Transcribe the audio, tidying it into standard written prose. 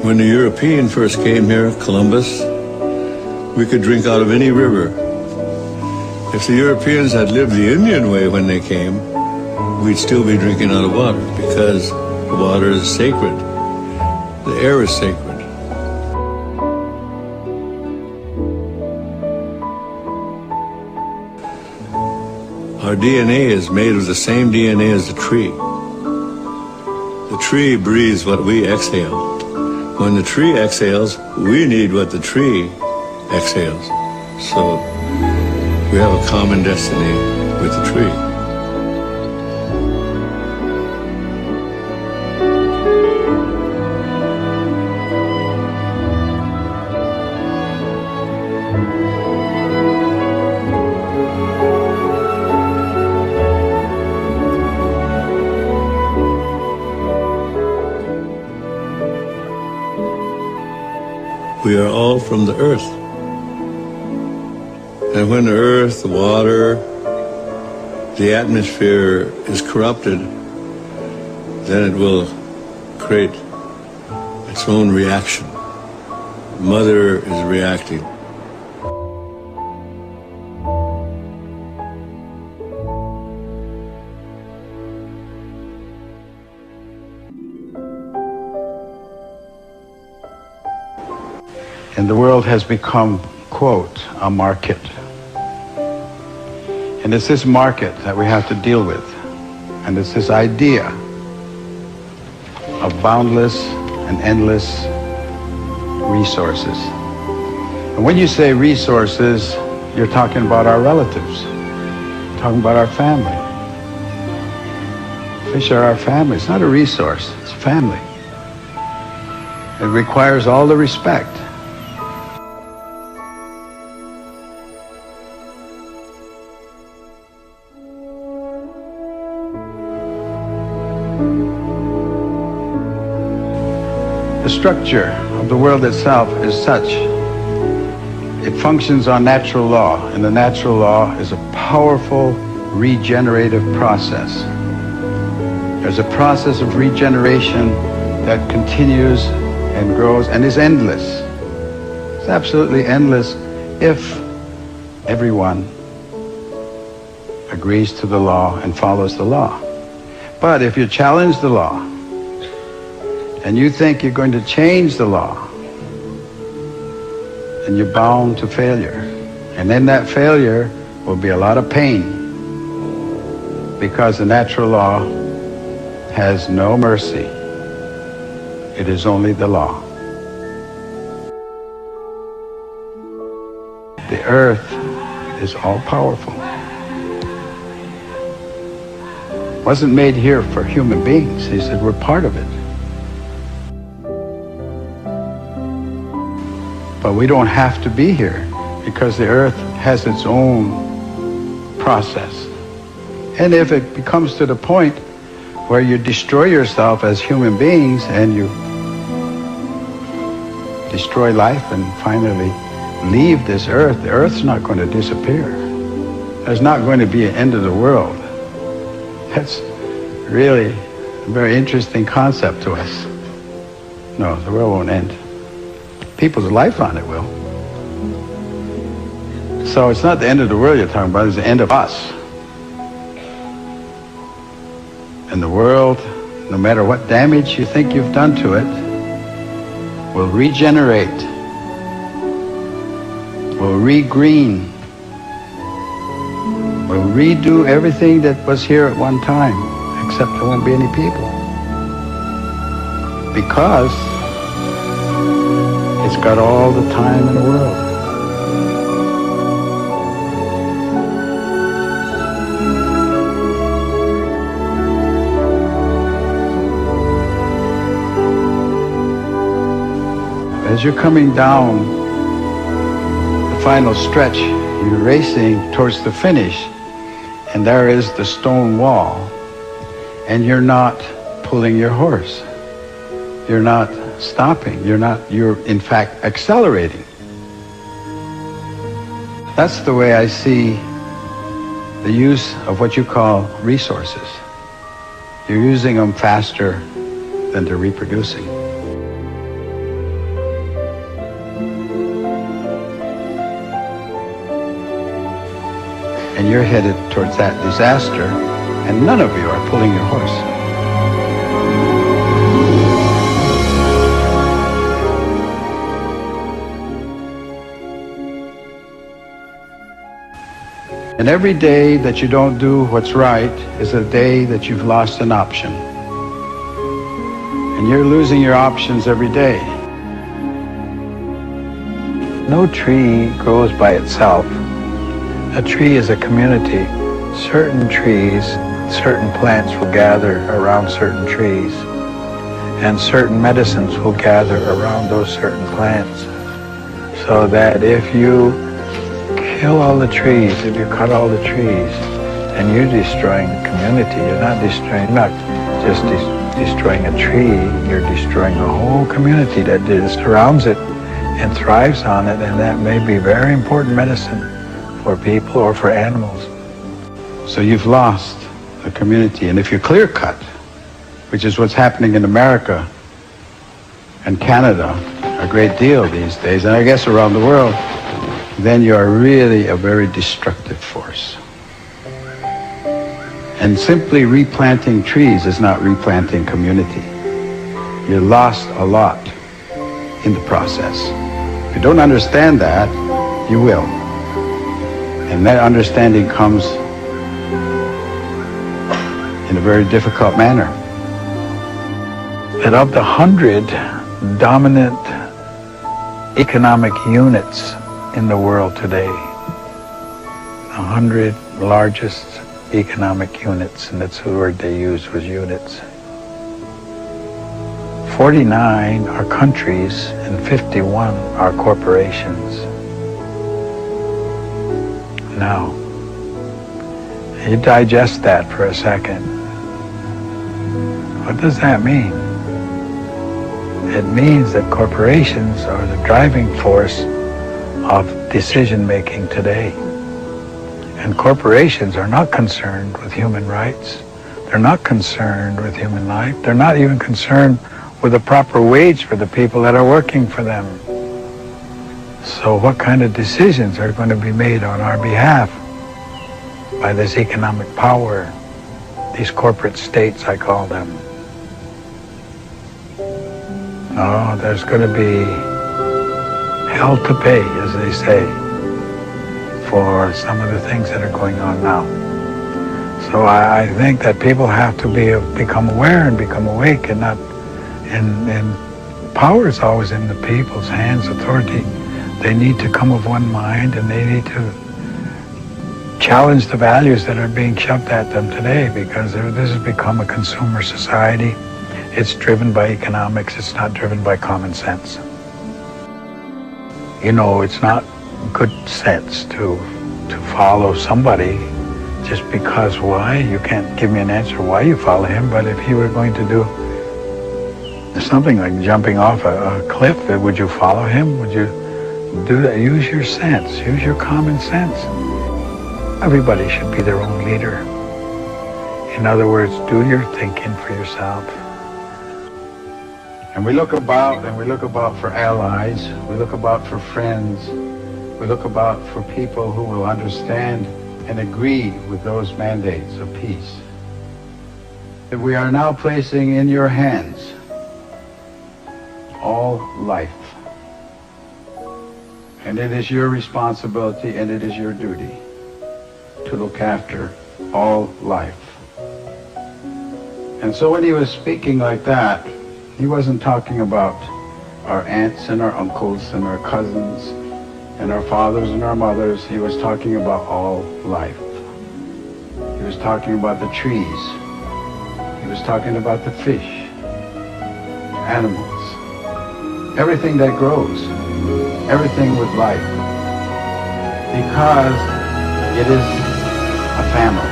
When the European first came here, Columbus, we could drink out of any river. If the Europeans had lived the Indian way when they came, we'd still be drinking out of water because the water is sacred. The air is sacred. Our DNA is made of the same DNA as the tree. The tree breathes what we exhale. When the tree exhales, we need what the tree exhales. So we have a common destiny with the tree. We are all from the earth. And when the earth, the water, the atmosphere is corrupted, then it will create its own reaction. Mother is reacting. And the world has become, quote, a market. And it's this market that we have to deal with. And it's this idea of boundless and endless resources. And when you say resources, you're talking about our relatives. You're talking about our family. Fish are our family. It's not a resource, it's family. It requires all the respect. The structure of the world itself is such. It functions on natural law, and the natural law is a powerful regenerative process. There's a process of regeneration that continues and grows and is endless. It's absolutely endless if everyone agrees to the law and follows the law. But if you challenge the law, and you think you're going to change the law, then you're bound to failure. And in that failure will be a lot of pain, because the natural law has no mercy. It is only the law. The earth is all-powerful. It wasn't made here for human beings. He said we're part of it. But we don't have to be here because the earth has its own process. And if it becomes to the point where you destroy yourself as human beings and you destroy life and finally leave this earth, the earth's not going to disappear. There's not going to be an end of the world. That's really a very interesting concept to us. No, the world won't end. People's life on it will. So it's not the end of the world you're talking about, it's the end of us. And the world, no matter what damage you think you've done to it, will regenerate, will re-green, will redo everything that was here at one time, except there won't be any people. Because it's got all the time in the world. As you're coming down the final stretch, you're racing towards the finish, and there is the stone wall, and you're not pulling your horse. You're not stopping. You're in fact accelerating. That's the way I see the use of what you call resources. You're using them faster than they're reproducing. you're headed towards that disaster, and none of you are pulling your horse. And every day that you don't do what's right is a day that you've lost an option. And you're losing your options every day. No tree grows by itself. A tree is a community. Certain trees, certain plants will gather around certain trees, and certain medicines will gather around those certain plants. So that if you kill all the trees, if you cut all the trees, and you're destroying the community, you're not just destroying a tree, you're destroying a whole community that surrounds it and thrives on it, and that may be very important medicine for people or for animals. So you've lost the community, and if you clear cut, which is what's happening in America and Canada a great deal these days, and I guess around the world, then you are really a very destructive force. And simply replanting trees is not replanting community. You lost a lot in the process. If you don't understand that, you will. And that understanding comes in a very difficult manner. That of the 100 dominant economic units in the world today, 100 largest economic units, and that's the word they used, was units. 49 are countries and 51 are corporations. Now, you digest that for a second. What does that mean? It means that corporations are the driving force of decision-making today. And corporations are not concerned with human rights. They're not concerned with human life. They're not even concerned with a proper wage for the people that are working for them. So what kind of decisions are going to be made on our behalf by this economic power, these corporate states, I call them? Oh, there's going to be hell to pay, as they say, for some of the things that are going on now. So I think that people have to become aware and become awake, and not, and power is always in the people's hands, authority. They need to come of one mind, and they need to challenge the values that are being shoved at them today, because this has become a consumer society. It's driven by economics. It's not driven by common sense. You know, it's not good sense to follow somebody just because. Why? You can't give me an answer why you follow him, but if he were going to do something like jumping off a cliff, would you follow him? Would you do that? Use your sense. Use your common sense. Everybody should be their own leader. In other words, do your thinking for yourself. And we look about, for allies, we look about for friends, we look about for people who will understand and agree with those mandates of peace. That we are now placing in your hands all life. And it is your responsibility and it is your duty to look after all life. And so when he was speaking like that, he wasn't talking about our aunts and our uncles and our cousins and our fathers and our mothers. He was talking about all life. He was talking about the trees. He was talking about the fish, animals, everything that grows, everything with life. Because it is a family.